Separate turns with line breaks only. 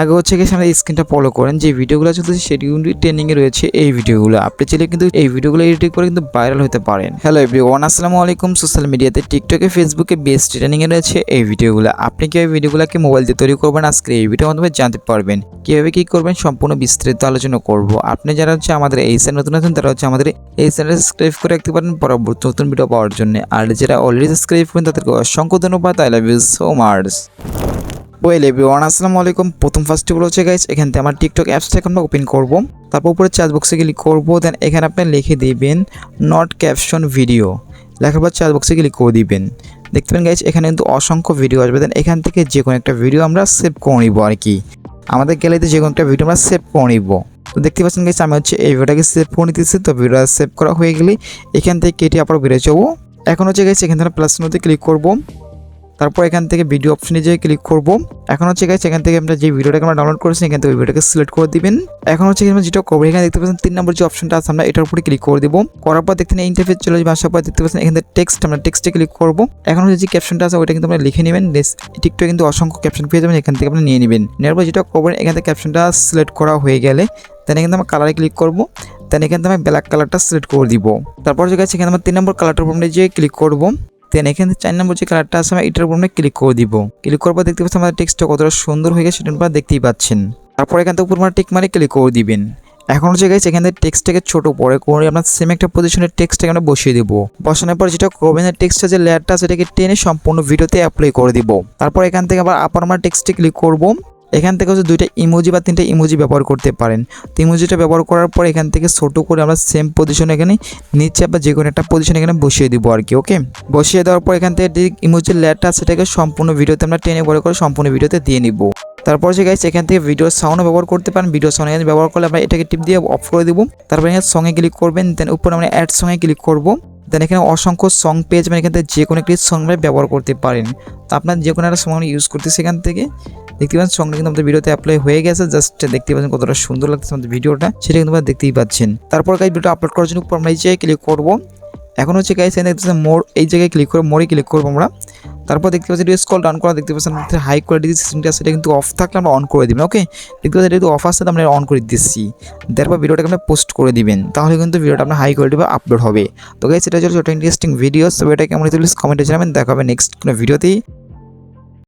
আগে হচ্ছে গিয়ে আমাদের স্ক্রিনটা ফলো করেন, যে ভিডিওগুলো চলতেছে সেগুলো ট্রেন্ডিংয়ে রয়েছে। এই ভিডিওগুলো আপনি চাইলে কিন্তু এই ভিডিওগুলো এডিট করে কিন্তু ভাইরাল হতে পারেন। হ্যালো এভরিওয়ান, আসসালামু আলাইকুম। সোশ্যাল মিডিয়াতে টিকটকে, ফেসবুকে বেস্ট ট্রেন্ডিংয়ে রয়েছে এই ভিডিওগুলো। আপনি কীভাবে ভিডিওগুলোকে মোবাইল দিয়ে তৈরি করবেন আজকে এই ভিডিওর মাধ্যমে জানতে পারবেন। কীভাবে কী করবেন সম্পূর্ণ বিস্তারিত আলোচনা করব। আপনি যারা হচ্ছে আমাদের এই চ্যানেল নতুন আছেন তারা হচ্ছে আমাদের এই চ্যানেল সাবস্ক্রাইব করে রাখতে পারেন পরবর্তী নতুন ভিডিও পাওয়ার জন্য। আর যারা অলরেডি সাবস্ক্রাইব করেন তাদেরকে অসংখ্য ধন্যবাদ। I love you so much. Well everyone, আসসালামু আলাইকুম। প্রথম ফার্স্ট অফ অল হচ্ছে গাইস, এখান থেকে আমার টিকটক অ্যাপসটা এখন ওপেন করব। তারপর উপরে চ্যাট বক্সে ক্লিক করব। দেন এখানে আপনি লিখে দিবেন নট ক্যাপশন ভিডিও। লেখার পর চ্যাট বক্সে ক্লিক করে দিবেন। দেখতে পাবেন গাইস এখানে কিন্তু অসংখ্য ভিডিও আসবে। দেন এখান থেকে যে কোনো একটা ভিডিও আমরা সেভ করে নিব আর কি। আমাদের গ্যালারিতে যে কোনো একটা ভিডিও আমরা সেভ করে নিব। তো দেখতে পাচ্ছেন গাইস আমি হচ্ছে এই ভিডিওটাকে সেভ করে নিতেছি। তো ভিডিওটা সেভ করা হয়ে গেলে এখান থেকে কেটে আবার বেরিয়ে যাবো। এখন হচ্ছে গাইস এখান থেকে প্লাস চিহ্নতে ক্লিক করব। তারপর এখান থেকে ভিডিও অপশনে যেয়ে ক্লিক করব। এখন হচ্ছে গাইস এখান থেকে আমরা যে ভিডিওটাকে আমরা ডাউনলোড করেছি এখান থেকে ওই ভিডিওটাকে সিলেক্ট করে দিবেন। এখন হচ্ছে আমরা যেটা করব, এখানে দেখতে পাচ্ছেন 3 নম্বর যে অপশনটা আছে আমরা এটার উপরে ক্লিক করে দিব। করার পর দেখতে ইন্টারফেস চলে যাবে। আসার পর দেখতে পাচ্ছেন এখান থেকে টেক্সট, আমরা টেক্সটে ক্লিক করব। এখন হচ্ছে যে ক্যাপশনটা আছে ওইটা কিন্তু আমরা লিখে নেবেন। টিকটকে কিন্তু অসংখ্য ক্যাপশন পেয়ে যাবেন, এখান থেকে আপনি নিয়ে নেবেন। নেওয়ার পর যেটা করবেন এখান থেকে ক্যাপশনটা সিলেক্ট করা হয়ে গেলে দেন এখান থেকে আমরা কালারে ক্লিক করব। দেন এখান থেকে আমি ব্ল্যাক কালারটা সিলেক্ট করে দিব। তারপর যে গাইস এখানে আমরা 3 নম্বর কালারটার উপরে যে ক্লিক করব। দেন এখানে 4 নম্বর যে কালারটা আছে আমরা এটার উপর ক্লিক করে দিব। ক্লিক করার পর দেখতে পাচ্ছেন আমাদের টেক্সটটা কতটা সুন্দর হয়ে গেছে সেটা আপনারা দেখতেই পাচ্ছেন। তারপর এখান থেকে উপর টিক মারে ক্লিক করে দিবেন। এখন হচ্ছে গাইস এখান থেকে টেক্সটটাকে ছোট করে আমরা সেম একটা পজিশনে টেক্সটটাকে আমরা বসিয়ে দেব। বসানোর পর যেটা করবেন টেক্সটের যে লেয়ারটা সেটাকে টেনে সম্পূর্ণ ভিডিওতে অ্যাপ্লাই করে দিব। তারপর এখান থেকে আবার আমরা টেক্সটে ক্লিক করব। এখান থেকে হচ্ছে 2টা ইমোজি বা 3টা ইমোজি ব্যবহার করতে পারেন। তো ইমোজিটা ব্যবহার করার পর এখান থেকে ছোট করে আমরা সেম পজিশনে এখানে নিচে বা যে কোনো একটা পজিশন এখানে বসিয়ে দিব আর কি। ওকে, বসিয়ে দেওয়ার পর এখান থেকে ইমোজির লেয়ারটা সেটাকে সম্পূর্ণ ভিডিওতে আমরা টেনে বড় করে সম্পূর্ণ ভিডিওতে দিয়ে নিব। তারপর যে গাইস এখান থেকে ভিডিও সাউন্ড ব্যবহার করতে পারেন। ভিডিও সাউন্ড এখানে ব্যবহার করলে আমরা এটাকে টিপ দিয়ে অফ করে দিব। তারপর এখানে সঙ্গে ক্লিক করবেন। দেন উপরে আমরা অ্যাড সঙ্গে ক্লিক করব। দেন এখানে অসংখ্য সং পেয়ে যাবেন। এখান থেকে যে কোনো একটি সং ব্যবহার করতে পারেন। তো আপনার যে কোনো একটা সং ইউজ করতেছে এখান থেকে দেখতে পাচ্ছেন সংটা কিন্তু আমাদের ভিডিওতে অ্যাপ্লাই হয়ে গেছে। জাস্ট দেখতে পাচ্ছেন কতটা সুন্দর লাগছে আমাদের ভিডিওটা, সেটা কিন্তু আপনারা দেখতেই পাচ্ছেন। তারপর গাইস ভিডিও আপলোড করার জন্য উপর আমরা এই জায়গায় ক্লিক করব। এখন হচ্ছে গাইস এখানে দেখতেছেন মোর, এই জায়গায় ক্লিক করে মোরে ক্লিক করব আমরা। তারপর দেখতে পাচ্ছি একটু স্ক্রল ডাউন করা দেখতে পাচ্ছেন হাই কোয়ালিটি সেটিংটা সেটা কিন্তু অফ থাকলে আমরা অন করে দিবেন। ওকে, দেখতে পাচ্ছেন এটা অফ আসলে আমরা অন করে দিচ্ছি। তারপর ভিডিওটাকে আমরা পোস্ট করে দিবেন, তাহলে কিন্তু ভিডিওটা আপনার হাই কোয়ালিটি বা আপলোড হবে। তো গাইস এটা হচ্ছে ইন্টারেস্টিং ভিডিও। সো এটা কেমন হয়েছে প্লিজ কমেন্টে জানাবেন। দেখা হবে নেক্সট কোনো ভিডিওতেই।